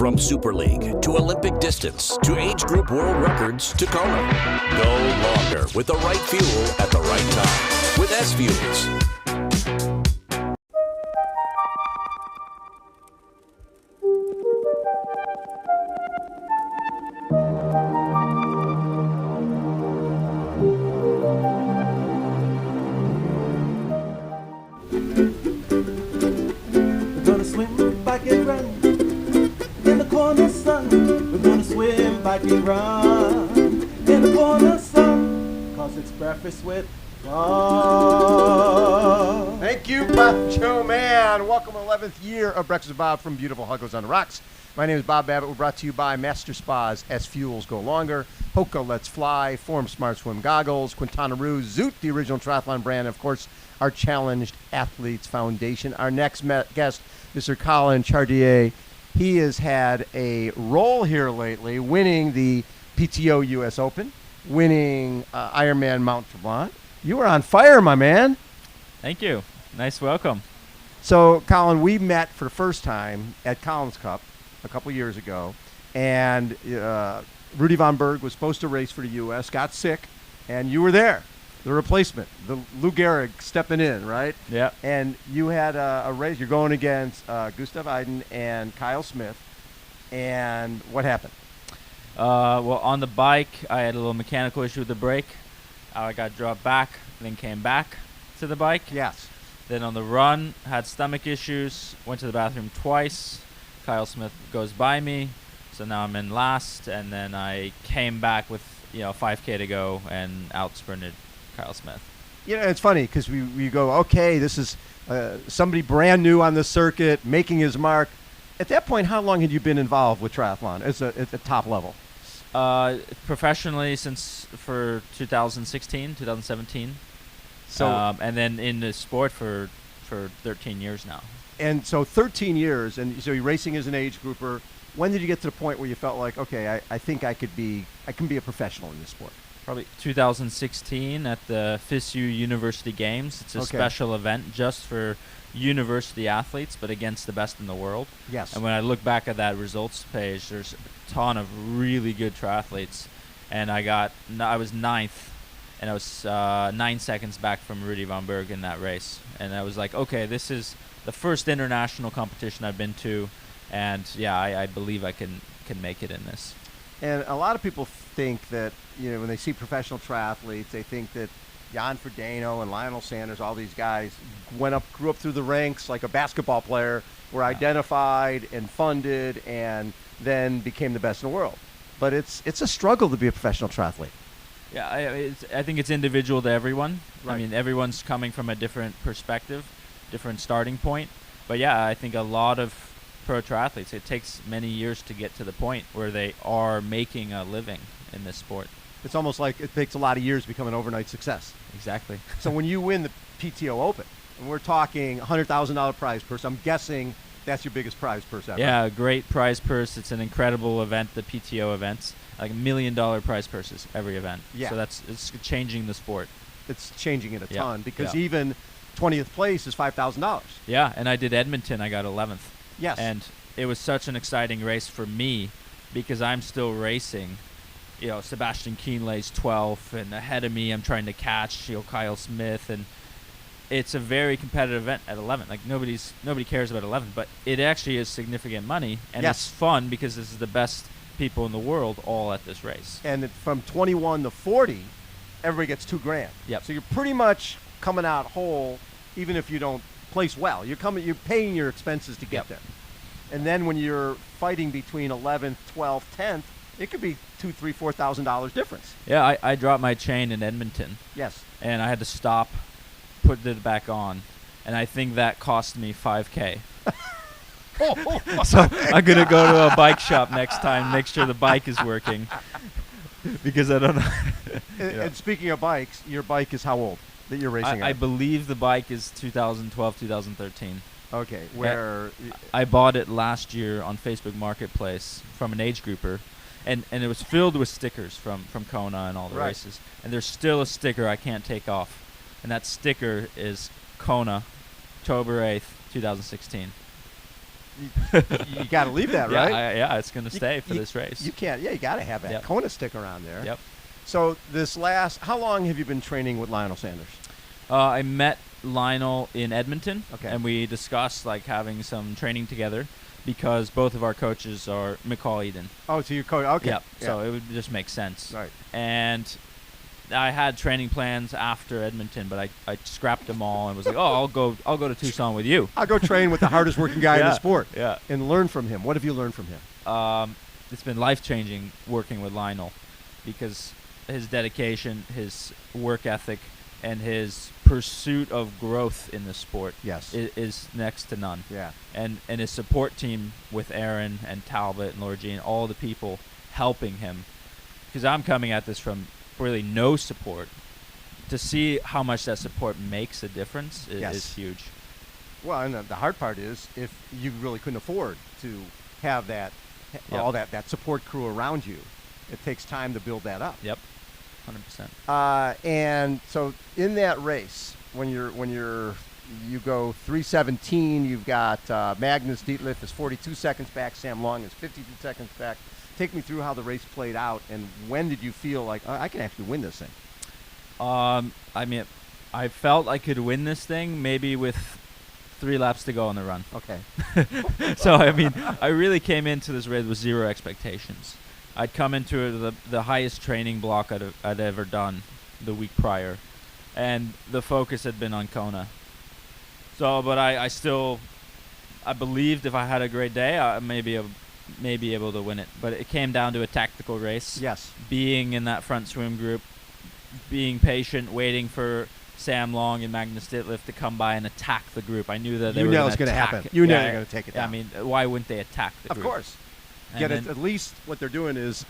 From Super League to Olympic distance to age group world records to Kona. Go longer with the right fuel at the right time with SFuels. We're gonna swim, bike and run in the corner sun. We're gonna swim, bike and run in the corner sun, 'cause it's breakfast with Bob. Thank you, Macho Man. Welcome 11th year of Breakfast with Bob from beautiful Huggles on the Rocks. My name is Bob Babbitt. We're brought to you by Master Spas, SFuels Go Longer, HOKA Let's Fly, Form Smart Swim Goggles, Quintanaroo, Zoot, the original triathlon brand, and of course, our Challenged Athletes Foundation. Our next guest, Mr. Collin Chartier. He has had a role here lately, winning the PTO US Open, winning Ironman Mont. You were on fire, my man. Thank you. Nice welcome. So, Colin, we met for the first time at Collins Cup a couple years ago, and Rudy Von Berg was supposed to race for the U.S., got sick, and you were there, the replacement, the Lou Gehrig stepping in, right? Yeah. And you had a race. You're going against Gustav Iden and Kyle Smith, and what happened? Well, on the bike, I had a little mechanical issue with the brake. I got dropped back, then came back to the bike. Yes. Then on the run, had stomach issues, went to the bathroom twice. Kyle Smith goes by me, so now I'm in last, and then I came back with 5K to go and out sprinted Kyle Smith. You know, it's funny because we go, okay, this is somebody brand new on the circuit, making his mark. At that point, how long had you been involved with triathlon at the top level? Professionally for 2016, 2017. So and then in the sport for 13 years now. And so 13 years, and so you're racing as an age grouper. When did you get to the point where you felt like, okay, I think I can be a professional in this sport? Probably 2016 at the FISU University Games. It's a special event just for university athletes, but against the best in the world. Yes. And when I look back at that results page, there's a ton of really good triathletes. And I was ninth, and I was 9 seconds back from Rudy Von Berg in that race. And I was like, okay, this is the first international competition I've been to, and I believe I can make it in this. And a lot of people think that, when they see professional triathletes, they think that Jan Frodeno and Lionel Sanders, all these guys grew up through the ranks like a basketball player, were identified and funded, and then became the best in the world. But it's a struggle to be a professional triathlete. Yeah, I think it's individual to everyone. Right. I mean, everyone's coming from a different perspective, different starting point. But yeah, I think a lot of pro triathletes, it takes many years to get to the point where they are making a living in this sport. It's almost like it takes a lot of years to become an overnight success. Exactly. So when you win the PTO Open, and we're talking $100,000 prize purse, I'm guessing that's your biggest prize purse ever. Yeah, great prize purse. It's an incredible event, the PTO events. Like $1 million prize purses every event. Yeah. So it's changing the sport. It's changing it a ton because yeah. even 20th place is $5,000. Yeah, and I did Edmonton. I got 11th. Yes. And it was such an exciting race for me because I'm still racing. Sebastian Kienle's 12th, and ahead of me I'm trying to catch Kyle Smith, and it's a very competitive event at 11. Like nobody cares about 11, but it actually is significant money, and Yes. it's fun because this is the best people in the world all at this race. And from 21 to 40, everybody gets $2,000. Yep. So you're pretty much coming out whole, even if you don't place well. You're paying your expenses to get Yep. there. And then when you're fighting between 11th, 12th, 10th, it could be $2,000, $3,000, $4,000 difference. Yeah, I dropped my chain in Edmonton. Yes. And I had to stop, put it back on, and I think that cost me $5K. So I'm gonna go to a bike shop next time, make sure the bike is working, because I don't know. And speaking of bikes, your bike is how old that you're racing I at? believe the bike is 2012, 2013. Okay, where I bought it last year on Facebook Marketplace from an age grouper, and it was filled with stickers from Kona and all the Right. races. And there's still a sticker I can't take off, and that sticker is Kona, October 8th, 2016. you got to leave that, right? Yeah, it's going to stay for this race. You can't. Yeah, you got to have that Kona stick around there. Yep. So how long have you been training with Lionel Sanders? I met Lionel in Edmonton, Okay. and we discussed like having some training together because both of our coaches are McCall Eden. Oh, so you're coach. Okay. Yep. So it would just make sense. Right. And I had training plans after Edmonton, but I scrapped them all and was like, I'll go to Tucson with you. I'll go train with the hardest working guy in the sport. Yeah. And learn from him. What have you learned from him? It's been life-changing working with Lionel because his dedication, his work ethic, and his pursuit of growth in the sport is next to none. Yeah. And his support team with Aaron and Talbot and Laura Jean, all the people helping him, because I'm coming at this from really no support. To see how much that support makes a difference is huge. Well, and the hard part is if you really couldn't afford to have that, all that support crew around you, it takes time to build that up. Yep, 100%. And so in that race, when you go 3:17, you've got Magnus Dietlif is 42 seconds back, Sam Long is 52 seconds back. Take me through how the race played out, and when did you feel like I can actually win this thing? I mean, I felt I could win this thing maybe with 3 laps to go on the run. Okay. So, I mean, I really came into this race with 0 expectations. I'd come into the highest training block I'd ever done the week prior, and the focus had been on Kona. So, but I believed if I had a great day, I may be able to win it. But it came down to a tactical race. Yes. Being in that front swim group, being patient, waiting for Sam Long and Magnus Dietlif to come by and attack the group. I knew that they were going to attack. Happen. You know they're going to take it down. I mean, why wouldn't they attack the group? Of course. At least what they're doing is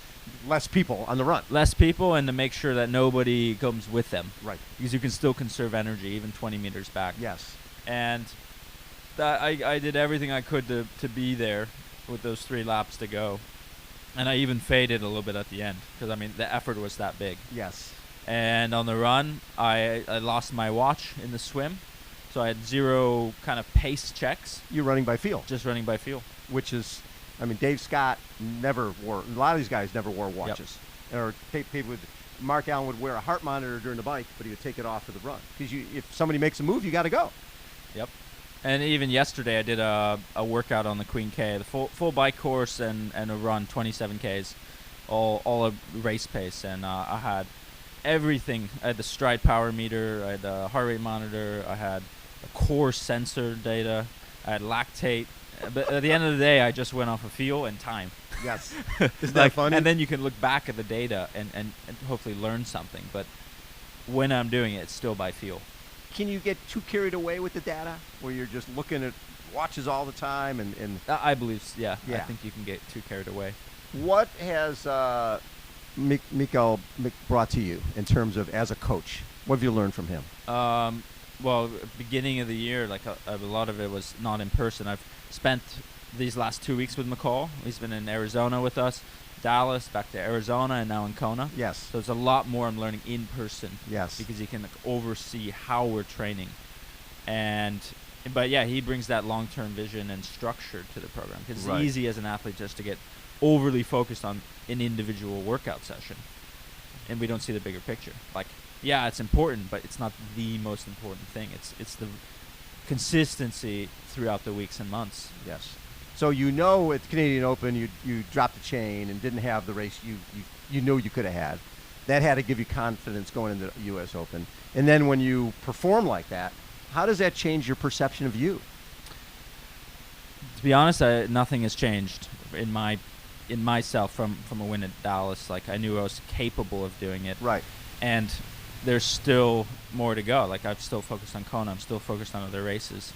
less people on the run. Less people, and to make sure that nobody comes with them. Right. Because you can still conserve energy, even 20 meters back. Yes. And I did everything I could to be there with those 3 laps to go. And I even faded a little bit at the end because, I mean, the effort was that big. Yes. And on the run, I lost my watch in the swim. So I had 0 kind of pace checks. You're running by feel. Just running by feel. Which is, I mean, Dave Scott never wore, a lot of these guys never wore watches. Yep. Or Mark Allen would wear a heart monitor during the bike, but he would take it off for the run. Because if somebody makes a move, you got to go. Yep. And even yesterday, I did a workout on the Queen K, the full bike course and a run, 27 Ks, all a race pace. And I had everything. I had the stride power meter, I had the heart rate monitor, I had a core sensor data, I had lactate. But at the end of the day, I just went off of feel and time. Yes. Isn't that funny? And then you can look back at the data and hopefully learn something. But when I'm doing it, it's still by feel. Can you get too carried away with the data where you're just looking at watches all the time? And I believe, yeah. I think you can get too carried away. What has Mikael brought to you in terms of as a coach? What have you learned from him? Well, beginning of the year, like a lot of it was not in person. I've spent these last 2 weeks with McCall. He's been in Arizona with us, Dallas, back to Arizona, and now in Kona. Yes. So there's a lot more I'm learning in person. Yes. Because he can oversee how we're training. But yeah, he brings that long-term vision and structure to the program. Because it's easy as an athlete just to get overly focused on an individual workout session. And we don't see the bigger picture. Like, yeah, it's important, but it's not the most important thing. It's the consistency throughout the weeks and months. Yes. So at the Canadian Open you dropped the chain and didn't have the race you know you could have had. That had to give you confidence going into the US Open. And then when you perform like that, how does that change your perception of you? To be honest, nothing has changed in myself from a win at Dallas. Like, I knew I was capable of doing it. Right. And there's still more to go. Like, I'm still focused on Kona. I'm still focused on other races.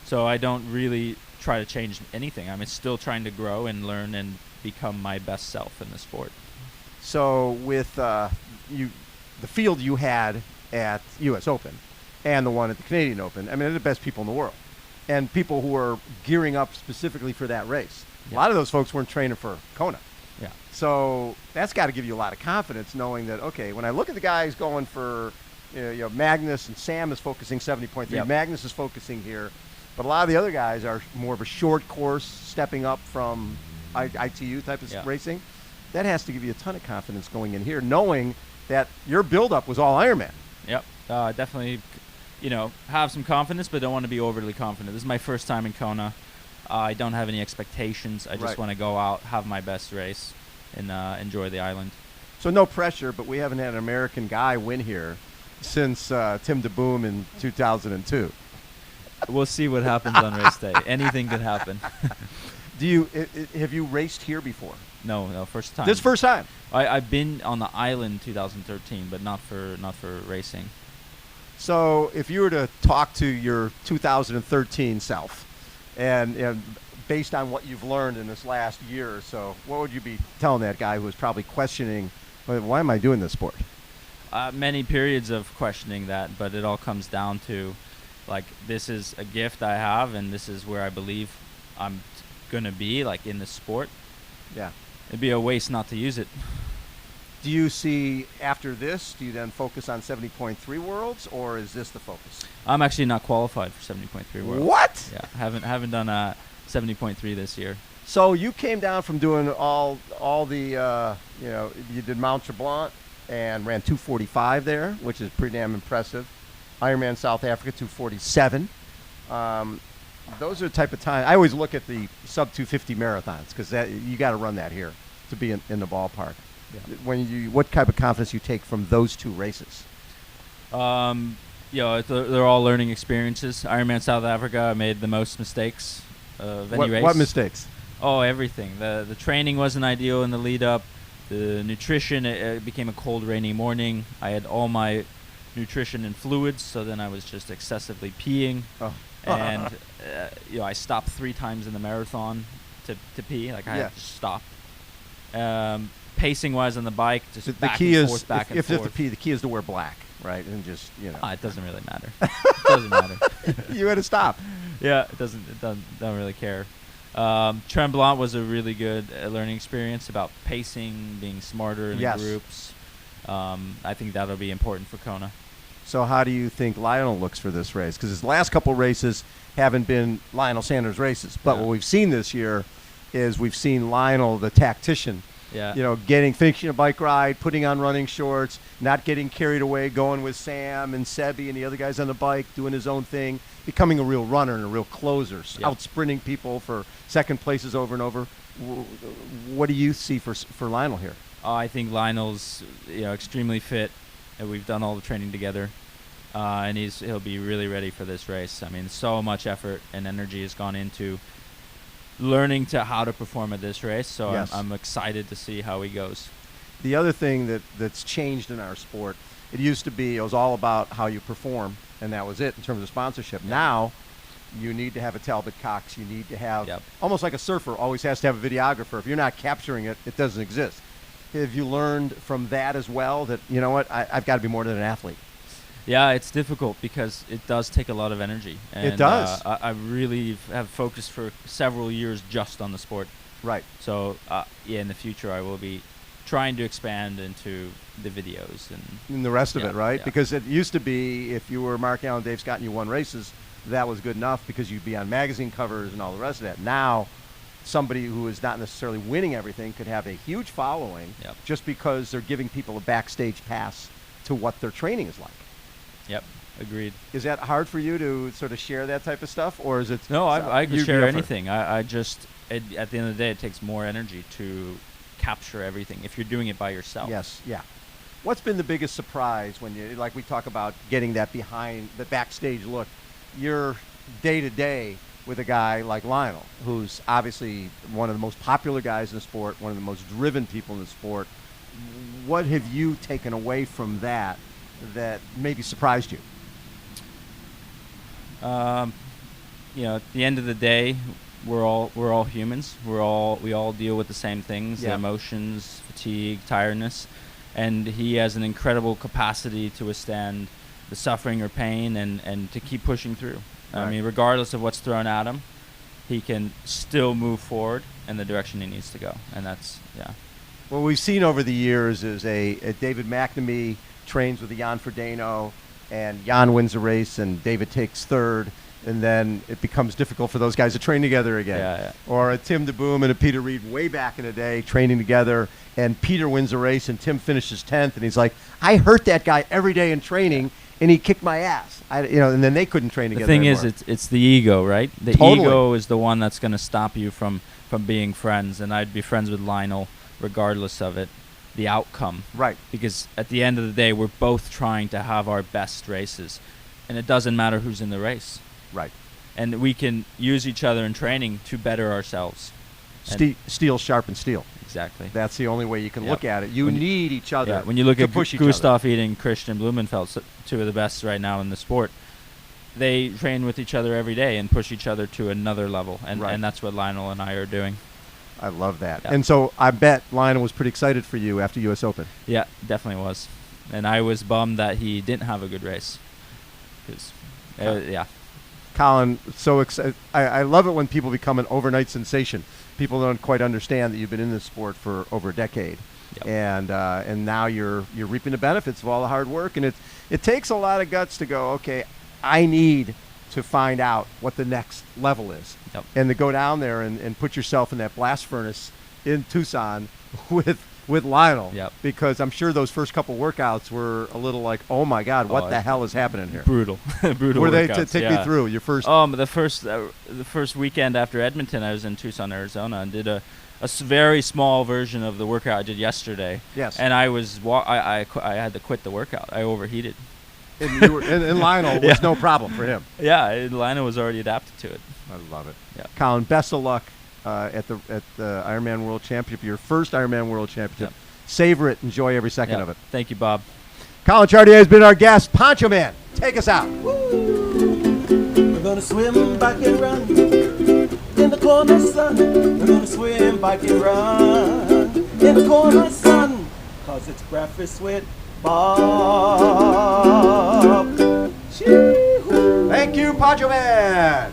So I don't really try to change anything. I'm still trying to grow and learn and become my best self in the sport. So with the field you had at US Open and the one at the Canadian Open, I mean, they're the best people in the world. And people who are gearing up specifically for that race. Yep. A lot of those folks weren't training for Kona. Yeah. So that's got to give you a lot of confidence knowing that, okay, when I look at the guys going for, Magnus and Sam is focusing 70.3. Yep. Magnus is focusing here. But a lot of the other guys are more of a short course, stepping up from ITU type of racing. That has to give you a ton of confidence going in here, knowing that your build-up was all Ironman. Yep, definitely, have some confidence, but don't want to be overly confident. This is my first time in Kona. I don't have any expectations. I just want to go out, have my best race, and enjoy the island. So no pressure, but we haven't had an American guy win here since Tim DeBoom in 2002. We'll see what happens on race day. Anything could happen. Have you raced here before? No, first time. This first time? I've been on the island 2013, but not for racing. So if you were to talk to your 2013 self, and based on what you've learned in this last year or so, what would you be telling that guy who was probably questioning, why am I doing this sport? Many periods of questioning that, but it all comes down to, like, this is a gift I have, and this is where I believe I'm going to be, like, in the sport. Yeah. It'd be a waste not to use it. Do you see, after this, do you then focus on 70.3 Worlds, or is this the focus? I'm actually not qualified for 70.3 Worlds. What? Yeah, haven't done 70.3 this year. So you came down from doing all the, you did Mont Tremblant and ran 2:45 there, which is pretty damn impressive. Ironman South Africa, 2:47. Those are the type of time. I always look at the sub 250 marathons because you got to run that here to be in the ballpark. Yeah. What type of confidence you take from those two races? They're all learning experiences. Ironman South Africa, I made the most mistakes of any race. What mistakes? Oh, everything. The training wasn't ideal in the lead up. The nutrition, it became a cold, rainy morning. I had all my nutrition and fluids, so then I was just excessively peeing. Oh. And I stopped 3 times in the marathon to pee. Like I had to stop. Pacing wise on the bike, just the key is back and forth. The key is to wear black, right? And just it doesn't really matter. It doesn't matter. You had to stop. Yeah, it doesn't don't really care. Tremblant was a really good learning experience about pacing, being smarter in groups. I think that'll be important for Kona. So how do you think Lionel looks for this race? Because his last couple races haven't been Lionel Sanders races. But what we've seen this year is we've seen Lionel, the tactician, finishing a bike ride, putting on running shorts, not getting carried away, going with Sam and Sebi and the other guys on the bike, doing his own thing, becoming a real runner and a real closer, out sprinting people for second places over and over. What do you see for Lionel here? I think Lionel's extremely fit. And we've done all the training together, and he'll be really ready for this race. I mean, so much effort and energy has gone into learning how to perform at this race, so I'm excited to see how he goes. The other thing that's changed in our sport, it was all about how you perform, and that was it in terms of sponsorship. Yep. Now, you need to have a Talbot Cox. You need to have, almost like a surfer always has to have a videographer. If you're not capturing it, it doesn't exist. Have you learned from that as well that, I've got to be more than an athlete? Yeah, it's difficult because it does take a lot of energy. And, it does. I really have focused for several years just on the sport. Right. So, in the future, I will be trying to expand into the videos and the rest of it, right? Yeah. Because it used to be if you were Mark Allen, Dave Scott, and you won races, that was good enough because you'd be on magazine covers and all the rest of that. Now, somebody who is not necessarily winning everything could have a huge following just because they're giving people a backstage pass to what their training is like. Yep, agreed. Is that hard for you to sort of share that type of stuff, or is it? No, I can share anything. I just, at the end of the day, it takes more energy to capture everything if you're doing it by yourself. Yes, yeah. What's been the biggest surprise when we talk about getting that behind the backstage look? You're day to day with a guy like Lionel, who's obviously one of the most popular guys in the sport, one of the most driven people in the sport. What have you taken away from that maybe surprised you? At the end of the day, we're all humans. We all deal with the same things: the emotions, fatigue, tiredness, and he has an incredible capacity to withstand the suffering or pain and to keep pushing through. I mean, regardless of what's thrown at him, he can still move forward in the direction he needs to go, and that's What we've seen over the years is a David McNamee trains with a Jan Frodeno, and Jan wins a race, and David takes third, and then it becomes difficult for those guys to train together again. Yeah. Or a Tim DeBoom and a Peter Reed way back in the day training together, and Peter wins the race and Tim finishes 10th, and he's like, I hurt that guy every day in training, and he kicked my ass. And then they couldn't train together The thing anymore. is, it's the ego, right? The Totally. ego is the one that's going to stop you from being friends, and I'd be friends with Lionel regardless of it, the outcome. Right. Because at the end of the day, we're both trying to have our best races, and it doesn't matter who's in the race. Right. And we can use each other in training to better ourselves. And Steel sharpens steel. exactly. That's the only way you can Yep. look at it. You When you- need each other. Yeah, when you look to at push each other. Gustav Eden and Christian Blumenfeld, two of the best right now in the sport, they train with each other every day and push each other to another level, and Right. and that's what Lionel and I are doing. I love that. Yeah. And so I bet Lionel was pretty excited for you after US Open. Yeah, definitely was, and I was bummed that he didn't have a good race. 'Cause, yeah, Colin, so excited. I love it when people become an overnight sensation. People don't quite understand that you've been in this sport for over a decade. Yep. And now you're reaping the benefits of all the hard work, and it takes a lot of guts to go, okay, I need to find out what the next level is. Yep. And to go down there and put yourself in that blast furnace in Tucson with Lionel. Yep. Because I'm sure those first couple workouts were a little like, oh my God, what Oh, the hell is happening here? brutal, brutal. Were they workouts, take yeah. me through your first? The first weekend after Edmonton, I was in Tucson, Arizona, and did a very small version of the workout I did yesterday. Yes. And I was I had to quit the workout. I overheated. And Lionel was no problem for him. Yeah, Lionel was already adapted to it. I love it. Yeah. Colin, best of luck at the Ironman World Championship, your first Ironman World Championship. Yep. Savor it. Enjoy every second Yeah. of it. Thank you, Bob. Collin Chartier has been our guest. Poncho Man, take us out. We're gonna swim, bike, and run in the corner sun. We're gonna swim, bike, and run in the corner sun. 'Cause it's breakfast with Bob. Chee-hoo. Thank you, Poncho Man.